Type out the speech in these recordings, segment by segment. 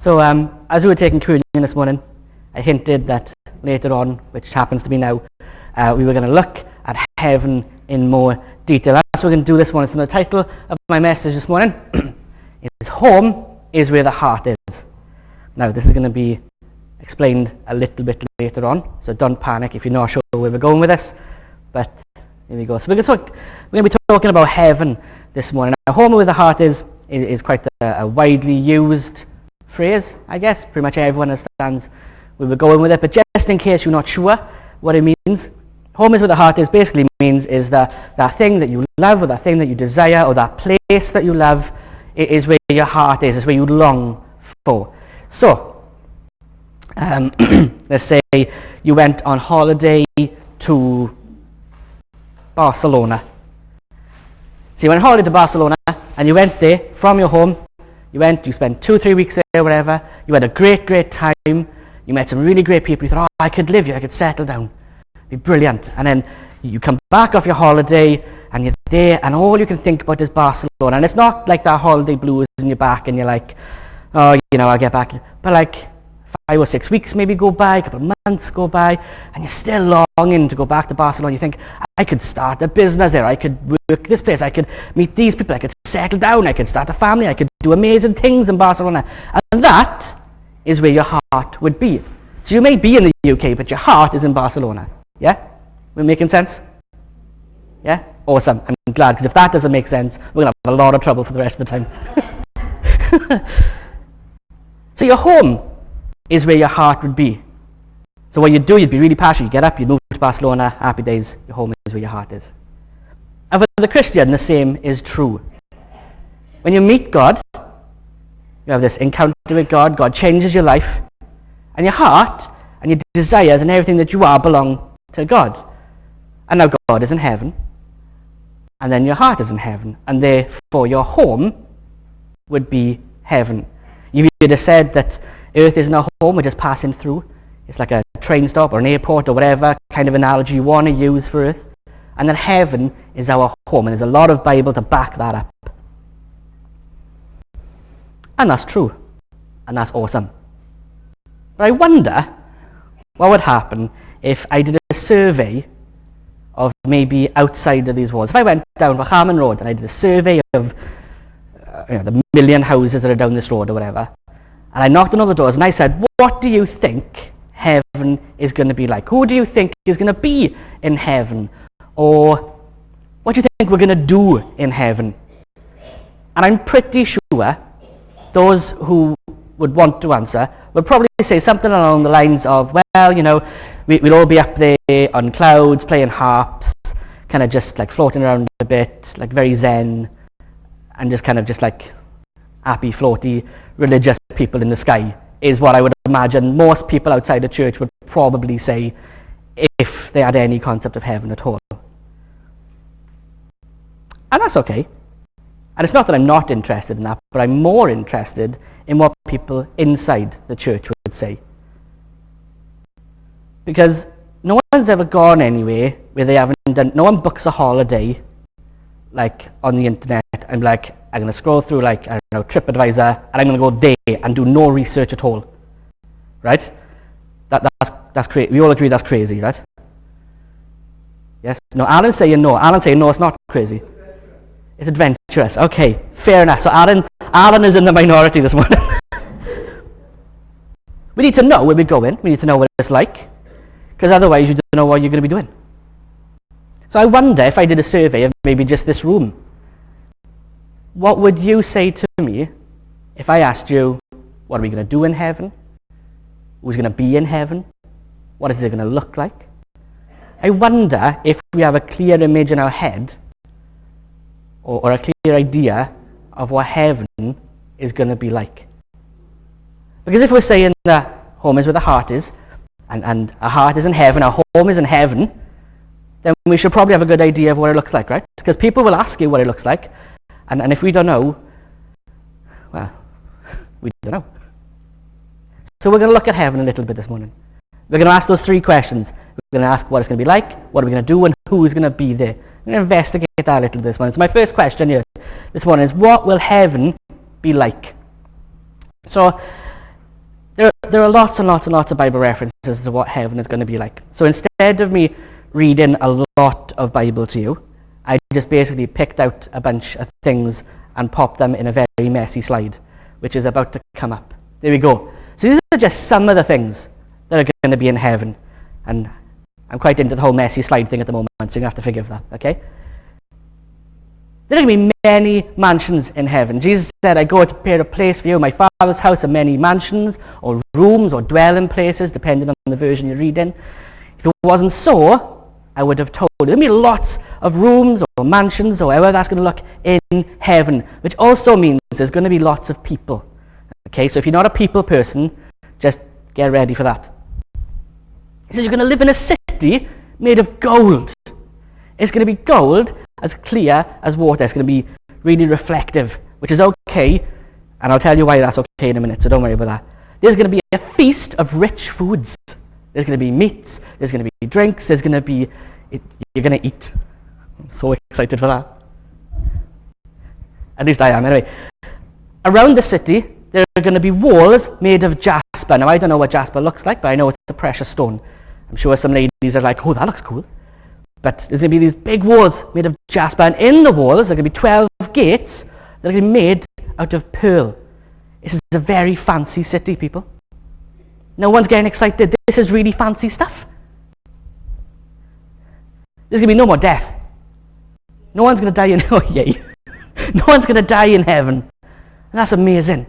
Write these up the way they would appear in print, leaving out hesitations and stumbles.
So as we were taking communion this morning, I hinted that later on, which happens to be now, we were going to look at heaven in more detail. That's what we're going to do this morning. So the title of my message this morning is Home is Where the Heart Is. Now this is going to be explained a little bit later on, so don't panic if you're not sure where we're going with this, but here we go. So we're going to be talking about heaven this morning. Now, home where the heart is quite a widely used phrase, I guess. Pretty much everyone understands where we're going with it, but just in case you're not sure what it means, home is where the heart is basically means is that thing that you love, or that thing that you desire, or that place that you love is where your heart is where you long for. So, let's say you went on holiday to Barcelona. So you went on holiday to Barcelona and you went there from your home. You spent 2-3 weeks there, whatever. You had a great time. You met some really great people. You thought, I could live here, I could settle down. It'd be brilliant. And then you come back off your holiday and you're there and all you can think about is Barcelona. And it's not like that holiday blues in your back and you're like, oh, I'll get back. But like 5 or 6 weeks maybe go by, a couple of months go by, and you're still longing to go back to Barcelona. You think, I could start a business there, I could work this place, I could meet these people, I could settle down, I could start a family, I could do amazing things in Barcelona. And that is where your heart would be. So you may be in the UK, but your heart is in Barcelona. Yeah? We're making sense? Yeah? Awesome. I'm glad, because if that doesn't make sense, we're going to have a lot of trouble for the rest of the time. So your home is where your heart would be. So what you'd do, you'd be really passionate, you'd get up, you'd move to Barcelona, happy days, your home is where your heart is. And for the Christian, the same is true. When you meet God, you have this encounter with God, God changes your life, and your heart and your desires and everything that you are belong to God. And now God is in heaven, and then your heart is in heaven, and therefore your home would be heaven. You'd have said that Earth isn't a home, we're just passing through. It's like a train stop or an airport or whatever kind of analogy you want to use for Earth. And then heaven is our home, and there's a lot of Bible to back that up. And that's true, and that's awesome. But I wonder what would happen if I did a survey of maybe outside of these walls. If I went down Cwmaman Road and I did a survey of the million houses that are down this road or whatever, and I knocked on all the doors and I said, what do you think heaven is going to be like? Who do you think is going to be in heaven? Or what do you think we're going to do in heaven? And I'm pretty sure those who would want to answer would probably say something along the lines of, well, we'll all be up there on clouds, playing harps, kind of just like floating around a bit, like very zen, and just kind of just like happy, floaty, religious people in the sky, is what I would imagine most people outside the church would probably say if they had any concept of heaven at all. And that's okay. And it's not that I'm not interested in that, but I'm more interested in what people inside the church would say. Because no one's ever gone anywhere where they haven't done, no one books a holiday like on the internet and like, I'm going to scroll through like, I don't know, TripAdvisor, and I'm going to go there and do no research at all. Right? That's crazy. We all agree that's crazy, right? Yes? No, Alan's saying no. Alan's saying no, it's not crazy. It's adventurous. Okay, fair enough. So Alan is in the minority this morning. We need to know where we're going. We need to know what it's like. Because otherwise you don't know what you're going to be doing. So I wonder if I did a survey of maybe just this room. What would you say to me if I asked you, what are we going to do in heaven? Who's going to be in heaven? What is it going to look like? I wonder if we have a clear image in our head or a clear idea of what heaven is going to be like. Because if we're saying that home is where the heart is, and our heart is in heaven, our home is in heaven, then we should probably have a good idea of what it looks like, right? Because people will ask you what it looks like, and if we don't know, well, we don't know. So we're going to look at heaven a little bit this morning. We're going to ask those 3 questions. We're going to ask what it's going to be like, what are we going to do, and who is going to be there. I'm going to investigate that a little bit this morning. So my first question here this morning is, what will heaven be like? So There are lots and lots and lots of Bible references to what heaven is going to be like. So instead of me reading a lot of Bible to you, I just basically picked out a bunch of things and popped them in a very messy slide, which is about to come up. There we go. So these are just some of the things that are going to be in heaven. And I'm quite into the whole messy slide thing at the moment, so you're going to have to forgive that, okay? There are going to be many mansions in heaven. Jesus said, I go to prepare a place for you. My Father's house are many mansions or rooms or dwelling places, depending on the version you're reading. If it wasn't so, I would have told you. There'll be lots of rooms or mansions or however that's going to look in heaven, which also means there's going to be lots of people. Okay, so if you're not a people person, just get ready for that. He says you're going to live in a city made of gold. It's going to be gold as clear as water. It's going to be really reflective, which is okay, and I'll tell you why that's okay in a minute, so don't worry about that. There's going to be a feast of rich foods. There's going to be meats, there's going to be drinks, there's going to be... You're going to eat. I'm so excited for that. At least I am, anyway. Around the city, there are going to be walls made of jasper. Now, I don't know what jasper looks like, but I know it's a precious stone. I'm sure some ladies are like, oh, that looks cool. But there's going to be these big walls made of jasper, and in the walls there are going to be 12 gates that are going to be made out of pearl. This is a very fancy city, people. No one's getting excited. This is really fancy stuff. There's going to be no more death. No one's going to die in... Oh, yay. No one's going to die in heaven. And that's amazing.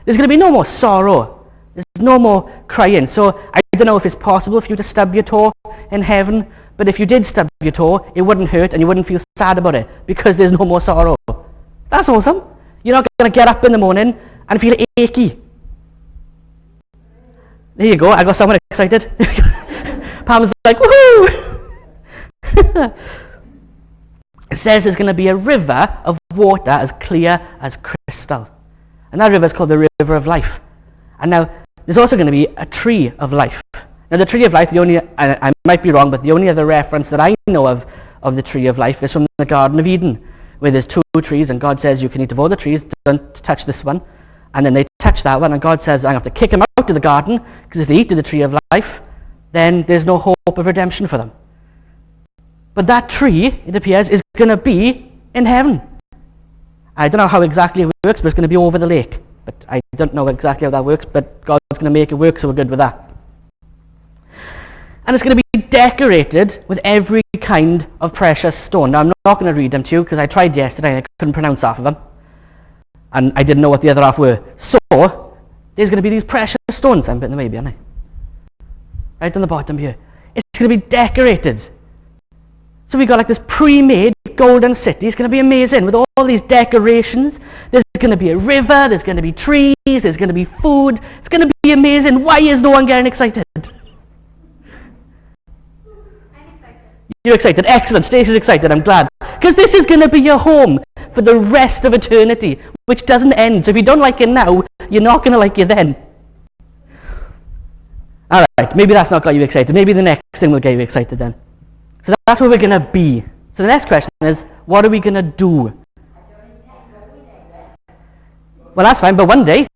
There's going to be no more sorrow. There's no more crying. So I don't know if it's possible for you to stub your toe in heaven, but if you did stub your toe, it wouldn't hurt and you wouldn't feel sad about it because there's no more sorrow. That's awesome. You're not going to get up in the morning and feel achy. There you go. I got someone excited. Pam's like, woohoo! It says there's going to be a river of water as clear as crystal. And that river is called the river of life. And now, there's also going to be a tree of life. Now, the tree of life, I might be wrong, but the only other reference that I know of the tree of life is from the Garden of Eden, where there's 2 trees, and God says you can eat of all the trees, don't touch this one. And then they touch that one, and God says, I have to kick them out of the garden, because if they eat of the tree of life, then there's no hope of redemption for them. But that tree, it appears, is going to be in heaven. I don't know how exactly it works, but it's going to be over the lake. But I don't know exactly how that works, but God's going to make it work, so we're good with that. And it's going to be decorated with every kind of precious stone. Now, I'm not going to read them to you, because I tried yesterday and I couldn't pronounce half of them. And I didn't know what the other half were. So, there's going to be these precious stones. I'm putting them maybe, aren't I? Right on the bottom here. It's going to be decorated. So we've got like this pre-made golden city. It's going to be amazing with all these decorations. There's going to be a river, there's going to be trees, there's going to be food. It's going to be amazing. Why is no one getting excited? I'm excited. You're excited. Excellent. Stacey's excited. I'm glad. Because this is going to be your home for the rest of eternity, which doesn't end. So if you don't like it now, you're not going to like it then. All right. Maybe that's not got you excited. Maybe the next thing will get you excited then. So that's where we're going to be. So the next question is, what are we going to do? Well, that's fine, but one day.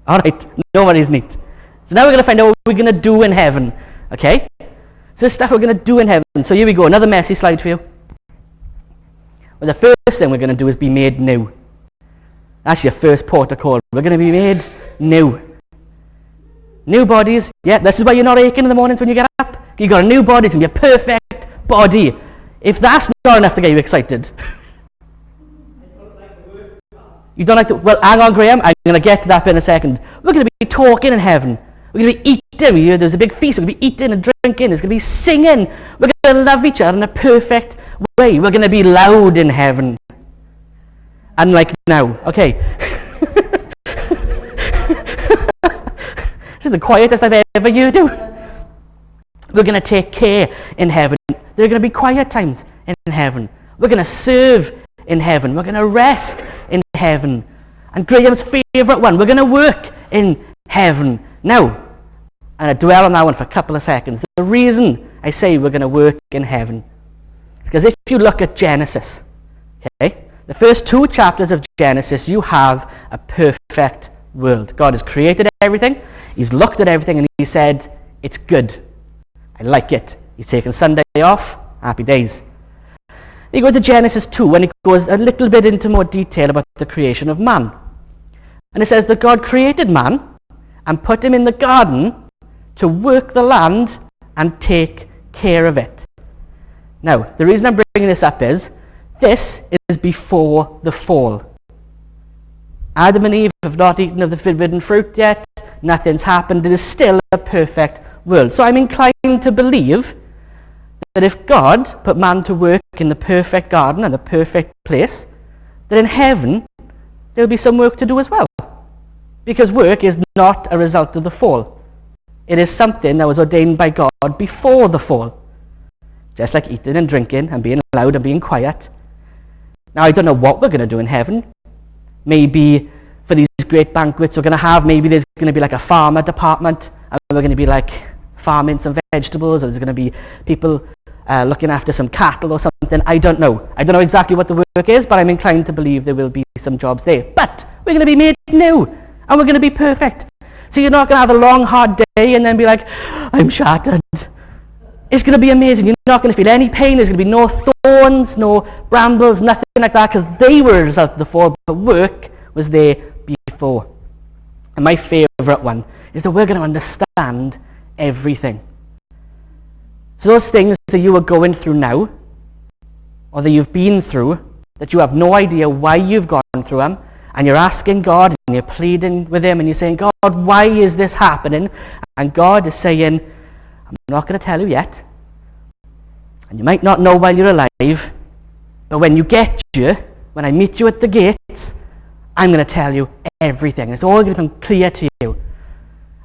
All right, no worries, neat. So now we're going to find out what we're going to do in heaven. Okay? So this stuff we're going to do in heaven. So here we go, another messy slide for you. Well, the first thing we're going to do is be made new. That's your first port of call. We're going to be made new. New bodies. Yeah, this is why you're not aching in the mornings when you get up. You got a new body. It's going to be a perfect body. If that's not enough to get you excited. You don't like to... Well, hang on, Graham. I'm going to get to that in a second. We're going to be talking in heaven. We're going to be eating. There's a big feast. We're going to be eating and drinking. There's going to be singing. We're going to love each other in a perfect way. We're going to be loud in heaven. Unlike now. Okay. This is the quietest I've ever heard you. We're going to take care in heaven. There are going to be quiet times in heaven. We're going to serve in heaven. We're going to rest in heaven. And Graham's favourite one, we're going to work in heaven. Now, and I dwell on that one for a couple of seconds. The reason I say we're going to work in heaven is because if you look at Genesis, okay, The first 2 chapters of Genesis, you have a perfect world. God has created everything. He's looked at everything and he said, it's good. I like it. He's taken Sunday off. Happy days. You go to Genesis 2 when it goes a little bit into more detail about the creation of man. And it says that God created man and put him in the garden to work the land and take care of it. Now, the reason I'm bringing this up is, this is before the fall. Adam and Eve have not eaten of the forbidden fruit yet. Nothing's happened. It is still a perfect world. So I'm inclined to believe that if God put man to work in the perfect garden and the perfect place, that in heaven there'll be some work to do as well. Because work is not a result of the fall. It is something that was ordained by God before the fall. Just like eating and drinking and being loud and being quiet. Now, I don't know what we're going to do in heaven. Maybe for these great banquets we're going to have, maybe there's going to be like a farmer department, and we're going to be like farming some vegetables, or there's going to be people looking after some cattle or something. I don't know. I don't know exactly what the work is, but I'm inclined to believe there will be some jobs there. But we're going to be made new, and we're going to be perfect. So you're not going to have a long, hard day and then be like, I'm shattered. It's going to be amazing. You're not going to feel any pain. There's going to be no thorns, no brambles, nothing like that, because they were a result of the fall, but work was there before. And my favourite one is that we're going to understand everything. So those things that you are going through now, or that you've been through, that you have no idea why you've gone through them, and you're asking God, and you're pleading with him, and you're saying, God, why is this happening? And God is saying, I'm not going to tell you yet. And you might not know while you're alive, but when you get here, when I meet you at the gates, I'm going to tell you everything. It's all going to become clear to you.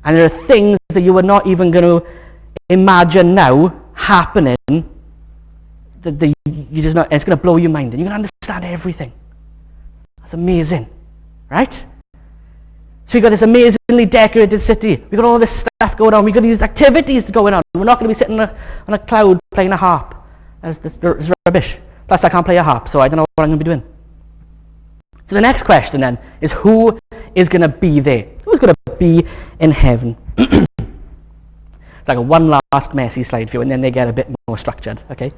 And there are things that you are not even going to imagine now happening, that you just not, it's going to blow your mind, and you're going to understand everything. That's amazing, right? So we've got this amazingly decorated city. We've got all this stuff going on. We've got these activities going on. We're not going to be sitting on a cloud playing a harp. That's rubbish. Plus, I can't play a harp, so I don't know what I'm going to be doing. So the next question then is, who is going to be there? Who's going to be in heaven? It's like a one last messy slide for you, and then they get a bit more structured, okay?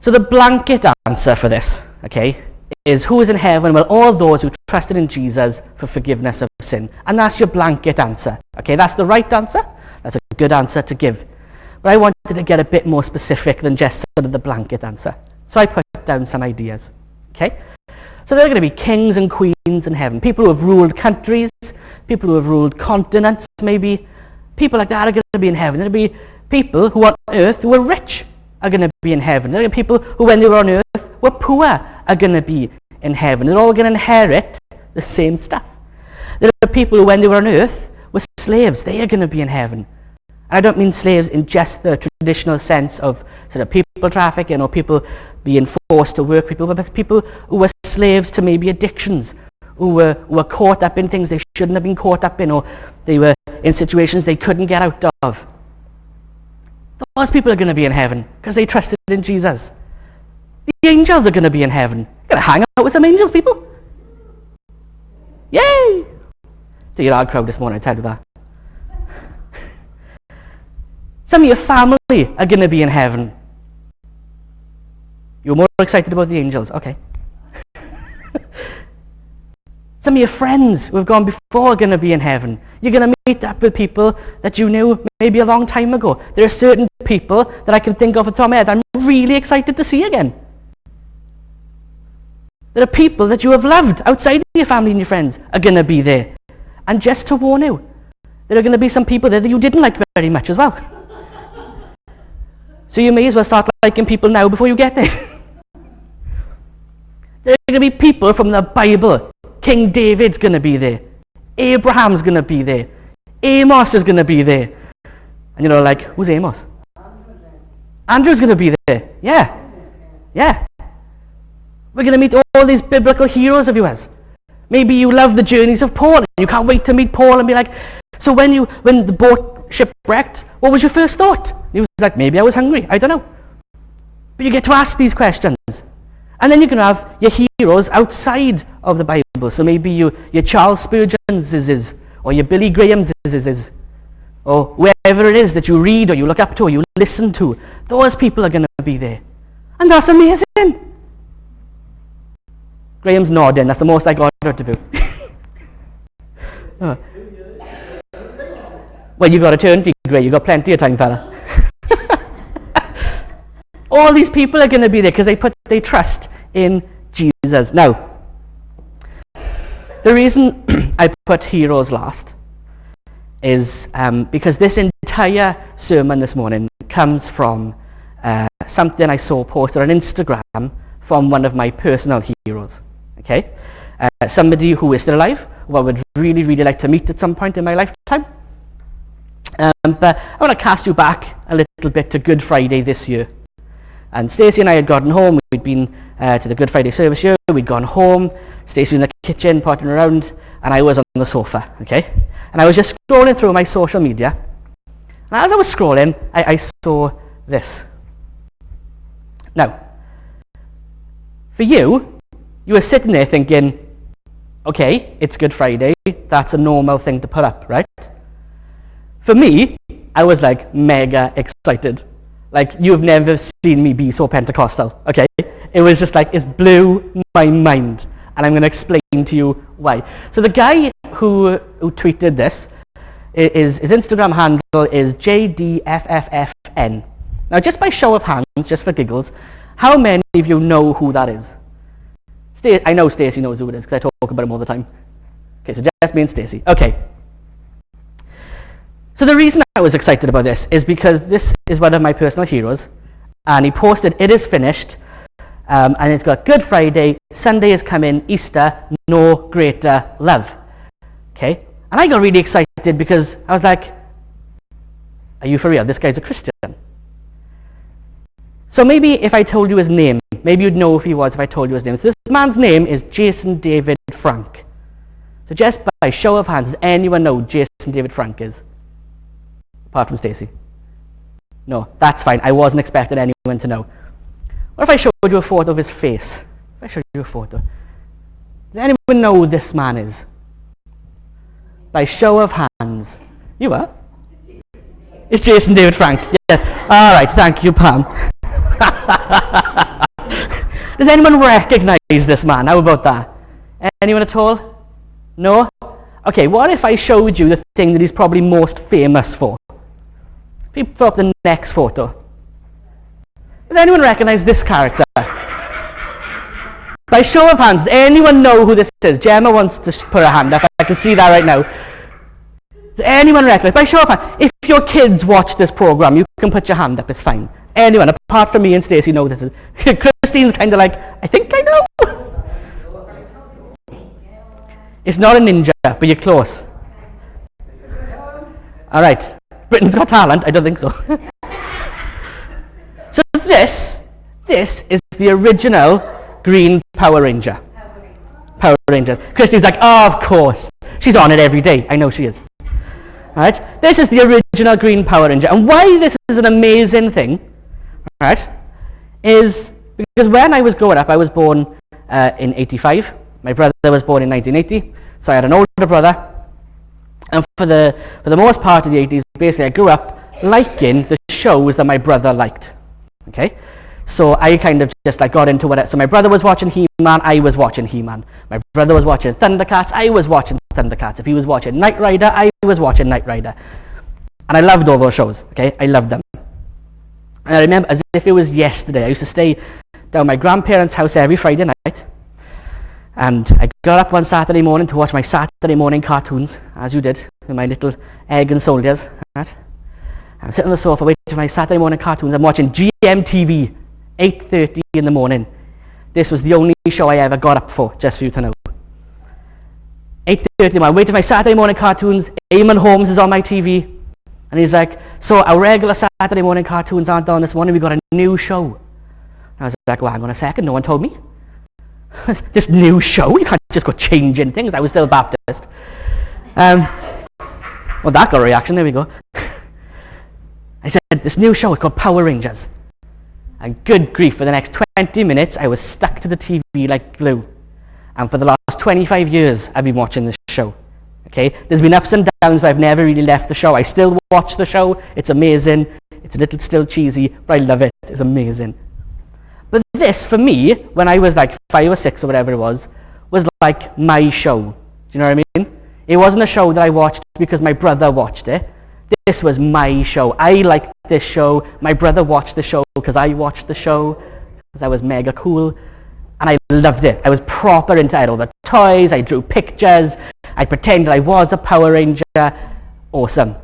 So the blanket answer for this, okay, is who is in heaven? Well, all those who trusted in Jesus for forgiveness of sin. And that's your blanket answer. Okay, that's the right answer. That's a good answer to give. But I wanted to get a bit more specific than just sort of the blanket answer. So I put down some ideas. Okay? So there are going to be kings and queens in heaven. People who have ruled countries, people who have ruled continents, maybe. People like that are going to be in heaven. There will be people who on earth who are rich are going to be in heaven. There are people who, when they were on earth, were poor, are going to be in heaven. They're all going to inherit the same stuff. There are people who, when they were on earth, were slaves. They are going to be in heaven. And I don't mean slaves in just the traditional sense of sort of people trafficking or people being forced to work people, but people who were slaves to maybe addictions, who were caught up in things they shouldn't have been caught up in, or they were in situations they couldn't get out of. Those people are going to be in heaven because they trusted in Jesus. The angels are going to be in heaven. You're going to hang out with some angels, people. Yay! So you're our crowd this morning, I tell you that. Some of your family are going to be in heaven. You're more excited about the angels. Okay. Some of your friends who have gone before are going to be in heaven. You're going to meet up with people that you knew maybe a long time ago. There are certain people that I can think of at the top of my head I'm really excited to see again. There are people that you have loved outside of your family and your friends are going to be there. And just to warn you, there are going to be some people there that you didn't like very much as well. So you may as well start liking people now before you get there. There are going to be people from the Bible. King David's going to be there. Abraham's going to be there. Amos is going to be there. And you're like, who's Amos? Andrew's going to be there. Yeah. Yeah. We're going to meet all these biblical heroes of yours. Maybe you love the journeys of Paul and you can't wait to meet Paul and be like, so when the boat shipwrecked, what was your first thought? And he was like, maybe I was hungry. I don't know. But you get to ask these questions. And then you can have your heroes outside of the Bible. So maybe your Charles Spurgeon's or your Billy Graham's or whoever it is that you read or you look up to or you listen to. Those people are going to be there. And that's amazing. Graham's nodding. That's the most I got her to do. Oh. Well, you got to turn to Graham. You got plenty of time, fella. All these people are going to be there because they put their trust in Jesus. Now, the reason I put heroes last is because this entire sermon this morning comes from something I saw posted on Instagram from one of my personal heroes. Okay, somebody who is still alive, who I would really, really like to meet at some point in my lifetime. But I want to cast you back a little bit to Good Friday this year. And Stacey and I had gotten home. We'd been to the Good Friday service here. We'd gone home. Stacey was in the kitchen, potting around, and I was on the sofa. Okay, and I was just scrolling through my social media. And as I was scrolling, I saw this. Now, for you, you were sitting there thinking, okay, it's Good Friday. That's a normal thing to put up, right? For me, I was like mega excited. Like, you've never seen me be so Pentecostal, okay? It was just like, it blew my mind. And I'm going to explain to you why. So the guy who tweeted this, his Instagram handle is JDFFFN. Now, just by show of hands, just for giggles, how many of you know who that is? I know Stacey knows who it is, because I talk about him all the time. Okay, so just me and Stacey. Okay. So the reason I was excited about this is because this is one of my personal heroes, and he posted, "It is finished," and it's got Good Friday, Sunday is coming, Easter, no greater love. Okay, and I got really excited because I was like, are you for real? This guy's a Christian. So maybe if I told you his name, maybe you'd know who he was if I told you his name. So this man's name is Jason David Frank. So just by show of hands, does anyone know who Jason David Frank is? Apart from Stacey? No, that's fine. I wasn't expecting anyone to know. What if I showed you a photo of his face? If I showed you a photo. Does anyone know who this man is? By show of hands. You are? It's Jason David Frank. Yeah. All right, thank you, Pam. Does anyone recognize this man? How about that? Anyone at all? No? Okay, what if I showed you the thing that he's probably most famous for? If you throw up the next photo. Does anyone recognize this character? By show of hands, does anyone know who this is? Gemma wants to put her hand up. I can see that right now. Does anyone recognize? By show of hands, if your kids watch this program, you can put your hand up, it's fine. Anyone, apart from me and Stacey, know this is. Christine's kind of like, I think I know. It's not a ninja, but you're close. All right. Britain's Got Talent? I don't think so. So this is the original Green Power Ranger. Power Ranger. Christy's like, oh, of course. She's on it every day. I know she is. All right. This is the original Green Power Ranger. And why this is an amazing thing, right, is because when I was growing up, I was born in 85. My brother was born in 1980. So I had an older brother. And for the most part of the 80s, basically I grew up liking the shows that my brother liked. Okay? So I kind of just like got into what. So my brother was watching He-Man, I was watching He-Man. My brother was watching Thundercats, I was watching Thundercats. If he was watching Knight Rider, I was watching Knight Rider. And I loved all those shows. Okay? I loved them. And I remember as if it was yesterday, I used to stay down at my grandparents' house every Friday night. And I got up one Saturday morning to watch my Saturday morning cartoons, as you did, with my little egg and soldiers. Right? I'm sitting on the sofa waiting for my Saturday morning cartoons. I'm watching GMTV, 8:30 in the morning. This was the only show I ever got up for, just for you to know. 8:30 in the morning. I'm waiting for my Saturday morning cartoons. Eamon Holmes is on my TV. And he's like, so our regular Saturday morning cartoons aren't on this morning. We got a new show. And I was like, well, hang on a second. No one told me. This new show? You can't just go changing things. I was still Baptist. Well, that got a reaction. There we go. I said, this new show is called Power Rangers. And good grief, for the next 20 minutes, I was stuck to the TV like glue. And for the last 25 years, I've been watching this show. Okay? There's been ups and downs, but I've never really left the show. I still watch the show. It's amazing. It's a little still cheesy, but I love it. It's amazing. But this, for me, when I was like 5 or 6 or whatever it was like my show. Do you know what I mean? It wasn't a show that I watched because my brother watched it. This was my show. I liked this show. My brother watched the show because I watched the show, because I was mega cool. And I loved it. I was proper into it. I had all the toys. I drew pictures. I pretended I was a Power Ranger. Awesome.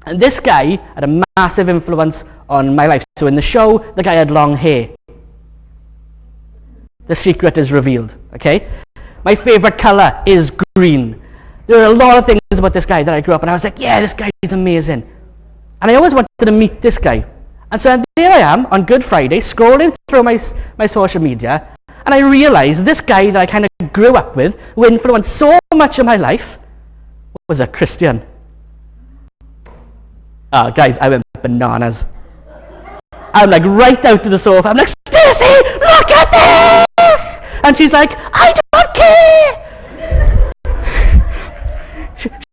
And this guy had a massive influence on my life. So in the show, the guy had long hair. The secret is revealed. Okay? My favorite color is green. There are a lot of things about this guy that I grew up and I was like, yeah, this guy is amazing. And I always wanted to meet this guy. And so there I am on Good Friday, scrolling through my social media, and I realized this guy that I kind of grew up with, who influenced so much of my life, was a Christian. Oh, guys, I went bananas. I'm like right out to the sofa. I'm like, Stacey, look at this! And she's like, I don't care!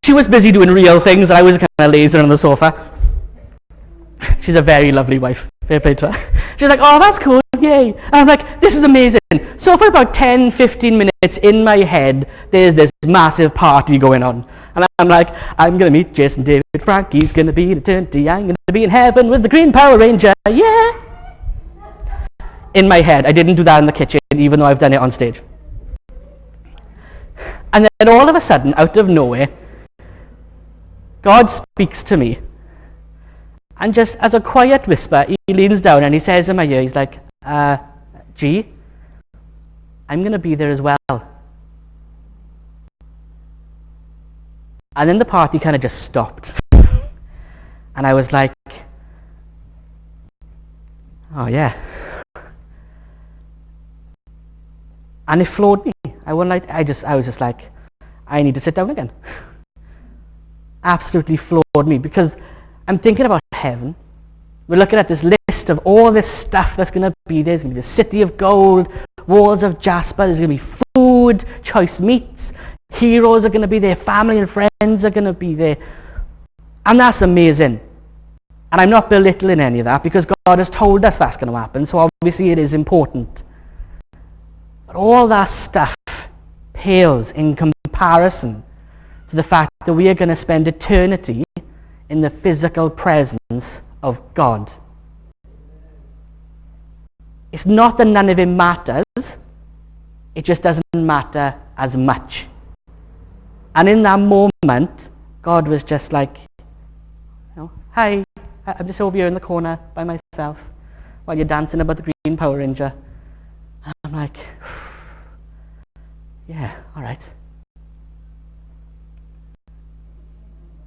She was busy doing real things, and I was kind of lazing on the sofa. She's a very lovely wife. Fair play to her. She's like, oh, that's cool, yay. And I'm like, this is amazing. So for about 10, 15 minutes in my head, there's this massive party going on. And I'm like, I'm going to meet Jason David Frank. He's going to be in eternity. I'm going to be in heaven with the Green Power Ranger. Yeah. In my head. I didn't do that in the kitchen, even though I've done it on stage. And then all of a sudden, out of nowhere, God speaks to me. And just as a quiet whisper, he leans down and he says in my ear, he's like, G, I'm going to be there as well. And then the party kind of just stopped. And I was like, oh yeah. And it floored me. I was just like, I need to sit down again. Absolutely floored me, because I'm thinking about heaven. We're looking at this list of all this stuff that's going to be there. There's going to be the city of gold, walls of jasper, there's going to be food, choice meats, heroes are going to be there, family and friends are going to be there. And that's amazing. And I'm not belittling any of that, because God has told us that's going to happen, so obviously it is important. But all that stuff pales in comparison to the fact that we are going to spend eternity in the physical presence of God. It's not that none of it matters, it just doesn't matter as much. And in that moment, God was just like, hi, I'm just over here in the corner by myself while you're dancing about the Green Power Ranger. And I'm like, yeah, all right.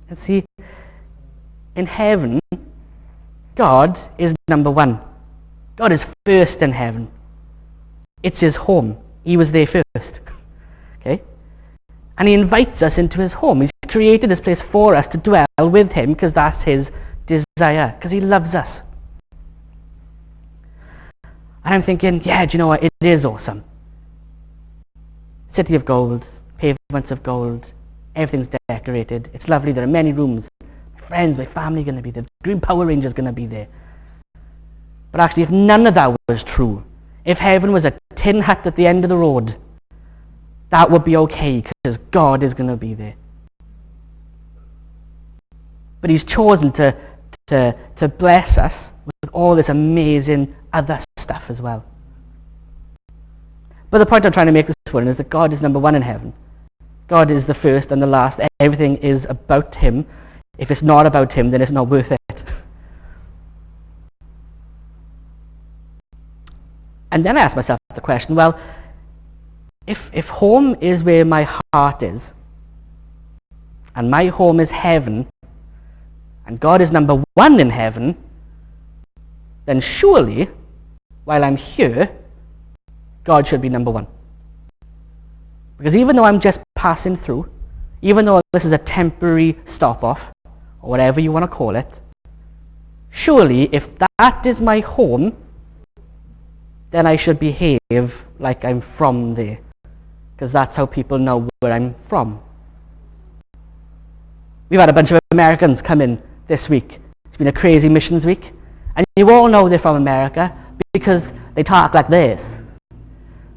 And see, in heaven, God is number one. God is first in heaven. It's his home. He was there first. Okay? And he invites us into his home. He's created this place for us to dwell with him, because that's his desire, because he loves us. And I'm thinking, yeah, do you know what? It is awesome. City of gold, pavements of gold, everything's decorated. It's lovely. There are many rooms. My friends, my family are going to be there. The Green Power Ranger is going to be there. But actually, if none of that was true, if heaven was a tin hut at the end of the road, that would be okay, because God is going to be there. But he's chosen to bless us with all this amazing other stuff as well. But the point I'm trying to make this one is that God is number one in heaven. God is the first and the last. Everything is about him. If it's not about him, then it's not worth it. And then I asked myself the question, well, if home is where my heart is, and my home is heaven, and God is number one in heaven, then surely, while I'm here, God should be number one. Because even though I'm just passing through, even though this is a temporary stop-off, or whatever you want to call it, surely if that is my home, then I should behave like I'm from there, because that's how people know where I'm from. We've had a bunch of Americans come in this week. It's been a crazy missions week. And you all know they're from America because they talk like this.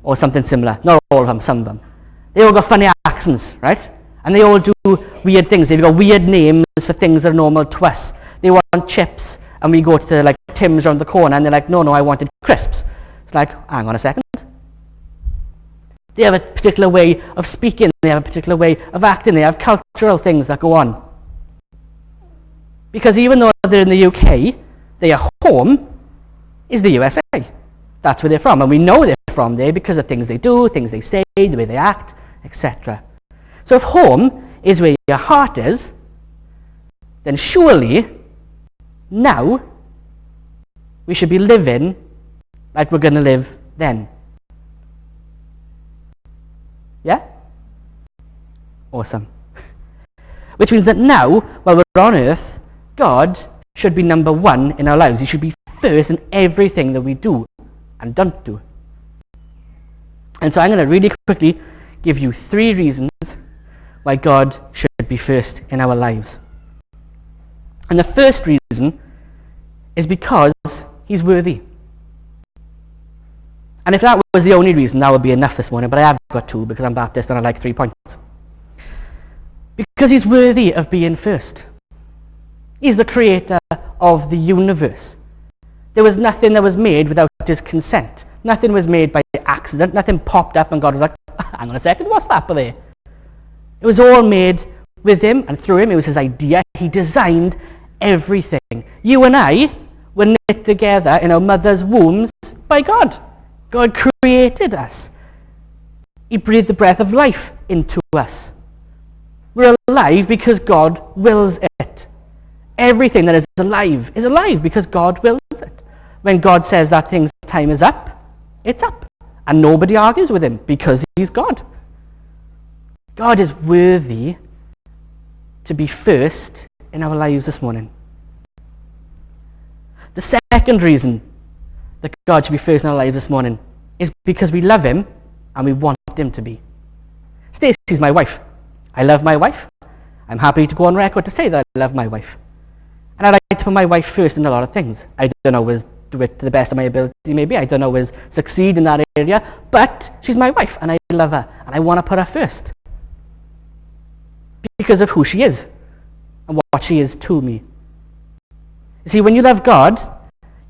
Or something similar. Not all of them, some of them. They all got funny accents, right? And they all do weird things. They've got weird names for things that are normal to us. They want chips, and we go to like Tim's around the corner, and they're like, no, I wanted crisps. It's like, hang on a second. They have a particular way of speaking. They have a particular way of acting. They have cultural things that go on. Because even though they're in the UK, their home is the USA. That's where they're from. And we know they're from there because of things they do, things they say, the way they act, etc. So if home is where your heart is, then surely now we should be living like we're going to live then. Yeah? Awesome. Which means that now, while we're on earth, God should be number one in our lives. He should be first in everything that we do and don't do. And so I'm going to really quickly give you 3 reasons why God should be first in our lives. And the first reason is because he's worthy. And if that was the only reason, that would be enough this morning, but I have got 2 because I'm Baptist and I like 3 points. Because he's worthy of being first. He's the creator of the universe. There was nothing that was made without his consent. Nothing was made by accident. Nothing popped up and God was like, hang on a second, what's that there? It was all made with him and through him. It was his idea. He designed everything. You and I were knit together in our mother's wombs by God. God created us. He breathed the breath of life into us. We're alive because God wills it. Everything that is alive because God wills it. When God says that thing's time is up, it's up. And nobody argues with him because he's God. God is worthy to be first in our lives this morning. The second reason that God should be first in our lives this morning is because we love him and we want him to be. Stacey's my wife. I love my wife. I'm happy to go on record to say that I love my wife. And I like to put my wife first in a lot of things. I don't always do it to the best of my ability, maybe. I don't always succeed in that area. But she's my wife and I love her. And I want to put her first. Because of who she is. And what she is to me. You see, when you love God,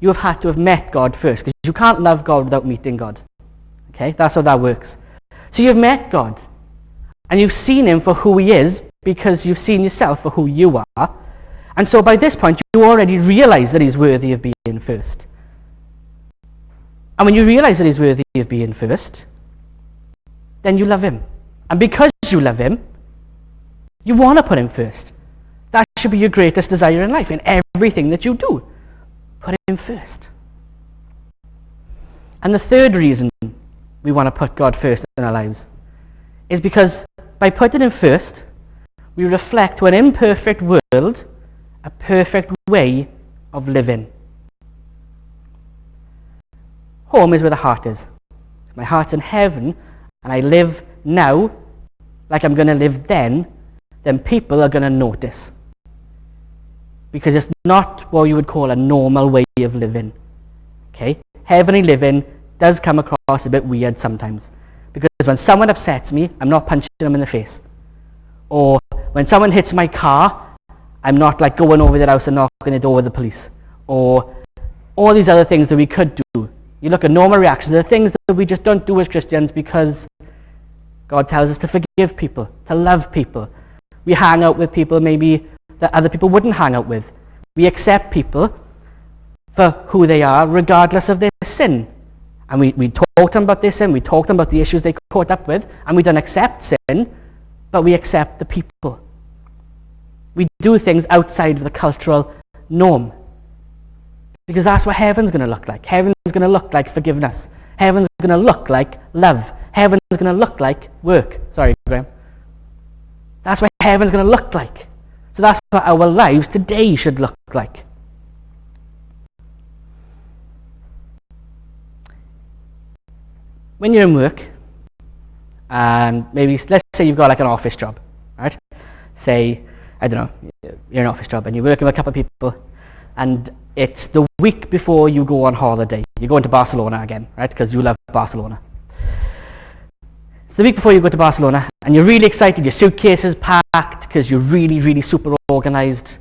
you have had to have met God first. Because you can't love God without meeting God. Okay? That's how that works. So you've met God. And you've seen him for who he is because you've seen yourself for who you are. And so by this point, you already realize that he's worthy of being first. And when you realize that he's worthy of being first, then you love him. And because you love him, you want to put him first. That should be your greatest desire in life, in everything that you do. Put him first. And the third reason we want to put God first in our lives is because by putting him first, we reflect to an imperfect world a perfect way of living. Home is where the heart is. If my heart's in heaven and I live now like I'm going to live then people are going to notice. Because it's not what you would call a normal way of living. Okay? Heavenly living does come across a bit weird sometimes. Because when someone upsets me, I'm not punching them in the face. Or when someone hits my car, I'm not like going over their house and knocking it over the police. Or all these other things that we could do. You look at normal reactions. There are things that we just don't do as Christians because God tells us to forgive people, to love people. We hang out with people maybe that other people wouldn't hang out with. We accept people for who they are regardless of their sin. And we talk to them about their sin, we talk to them about the issues they caught up with, and we don't accept sin, but we accept the people. We do things outside of the cultural norm. Because that's what heaven's going to look like. Heaven's going to look like forgiveness. Heaven's going to look like love. Heaven's going to look like work. Sorry, Graham. That's what heaven's going to look like. So that's what our lives today should look like. when you're in work, and maybe, let's say you've got like an office job, right? Say, I don't know, you're in an office job and you're working with a couple of people, and it's the week before you go on holiday. You're going to Barcelona again, right? Because you love Barcelona. It's the week before you go to Barcelona, and you're really excited. Your suitcase is packed because you're really, really super organised.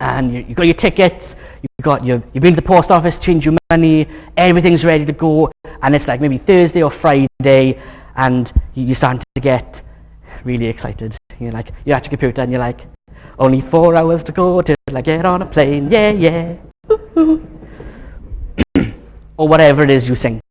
And you've got your tickets, you've been to the post office, change your money, everything's ready to go, and it's like maybe Thursday or Friday, and you're starting to get really excited. You're at your computer and you're like, only 4 hours to go till I get on a plane, yeah, yeah, ooh. Or whatever it is you sing.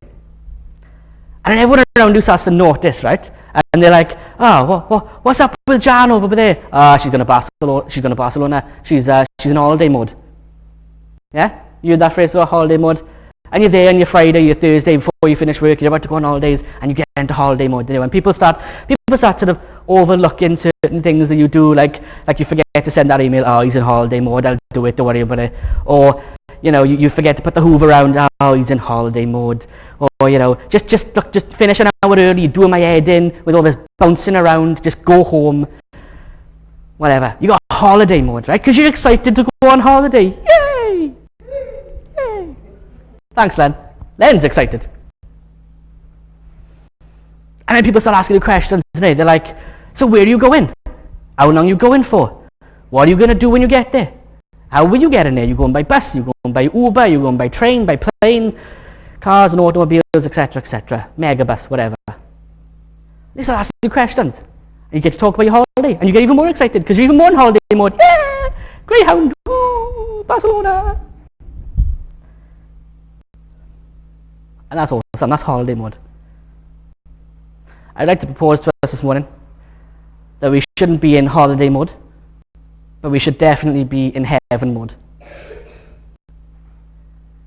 And everyone around you starts to notice, right? And they're like, oh, what's up with Jan over there? She's going to Barcelona. She's in holiday mode. Yeah? You heard that phrase about holiday mode? And you're there on your Friday, your Thursday, before you finish work, you're about to go on holidays, and you get into holiday mode. And people start sort of overlooking certain things that you do, like you forget to send that email, oh, he's in holiday mode, I'll do it, don't worry about it. Or, you forget to put the hoover around, oh, he's in holiday mode. Or, just finish an hour early, doing my head in with all this bouncing around, just go home. Whatever. You got holiday mode, right? Because you're excited to go on holiday. Yay! Yay! Thanks, Len. Len's excited. And then people start asking you questions today. They're like, so where are you going? How long are you going for? What are you going to do when you get there? How will you get in there? You going by bus? You going by Uber? You going by train? By plane? Cars and automobiles, etc., etc. Megabus, whatever. They start asking you questions. And you get to talk about your holiday. And you get even more excited because you're even more in holiday mode. Yeah! Greyhound! Ooh, Barcelona! And that's awesome. That's holiday mode. I'd like to propose to us this morning that we shouldn't be in holiday mode, but we should definitely be in heaven mode.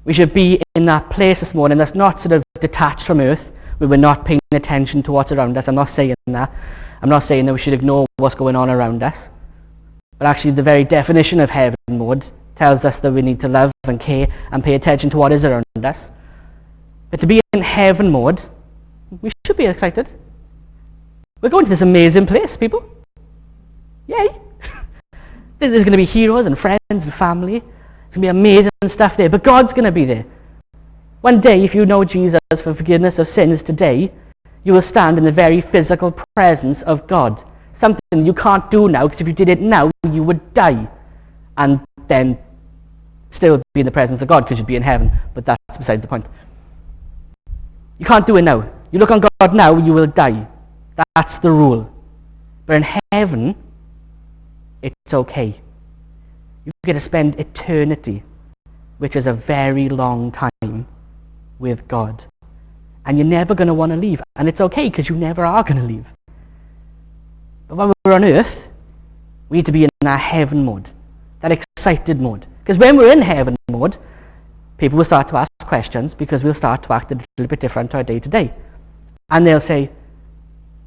We should be in that place this morning that's not sort of detached from earth, where we're not paying attention to what's around us. I'm not saying that. I'm not saying that we should ignore what's going on around us. But actually the very definition of heaven mode tells us that we need to love and care and pay attention to what is around us. But to be in heaven mode, we should be excited. We're going to this amazing place, people. Yay! There's going to be heroes and friends and family. It's going to be amazing stuff there. But God's going to be there. One day, if you know Jesus for forgiveness of sins today, you will stand in the very physical presence of God. Something you can't do now, because if you did it now, you would die. And then still be in the presence of God, because you'd be in heaven. But that's beside the point. You can't do it now. You look on God now, you will die. That's the rule. But in heaven, it's okay. You get to spend eternity, which is a very long time, with God. And you're never going to want to leave. And it's okay, because you never are going to leave. But when we're on earth, we need to be in that heaven mode, that excited mode. Because when we're in heaven mode, people will start to ask questions, because we'll start to act a little bit different to our day to day. And they'll say,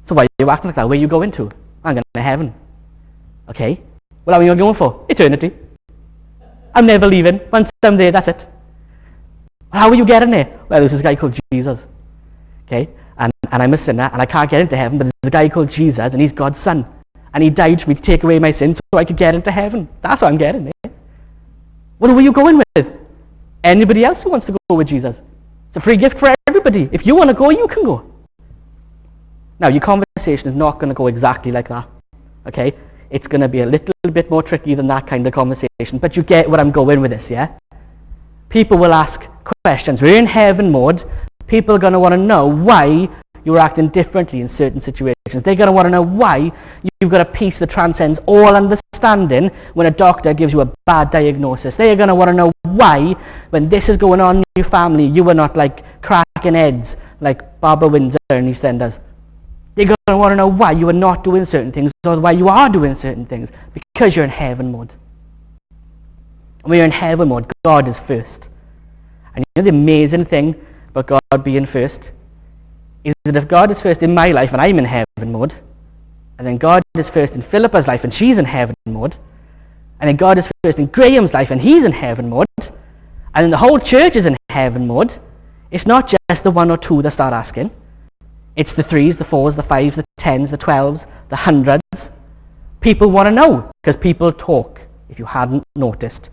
so why are you acting like that? Where are you going to? I'm going to heaven. Okay. Well, how are you going for? Eternity. I'm never leaving. Once I'm there, that's it. Well, how are you getting there? Well, there's this guy called Jesus. Okay. And I'm a sinner, and I can't get into heaven, but there's a guy called Jesus, and he's God's son. And he died for me to take away my sins so I could get into heaven. That's what I'm getting there. Well, who are you going with? Anybody else who wants to go with Jesus? It's a free gift for everybody. If you want to go, you can go. Now, your conversation is not going to go exactly like that, okay? It's going to be a little bit more tricky than that kind of conversation, but you get what I'm going with this, yeah? People will ask questions. We're in heaven mode. People are going to want to know why you're acting differently in certain situations. They're going to want to know why you've got a peace that transcends all understanding when a doctor gives you a bad diagnosis. They're going to want to know why, when this is going on in your family, you are not like cracking heads like Barbara Windsor and EastEnders. They're going to want to know why you are not doing certain things, or why you are doing certain things, because you're in heaven mode. When you're in heaven mode, God is first. And you know the amazing thing about God being first is that if God is first in my life and I'm in heaven mode, and then God is first in Philippa's life and she's in heaven mode, and then God is first in Graham's life and he's in heaven mode, and then the whole church is in heaven mode, It's not just the 1 or 2 that start asking. It's the 3s, the 4s, the 5s, the 10s, the 12s, the 100s. People want to know because people talk, if you hadn't noticed.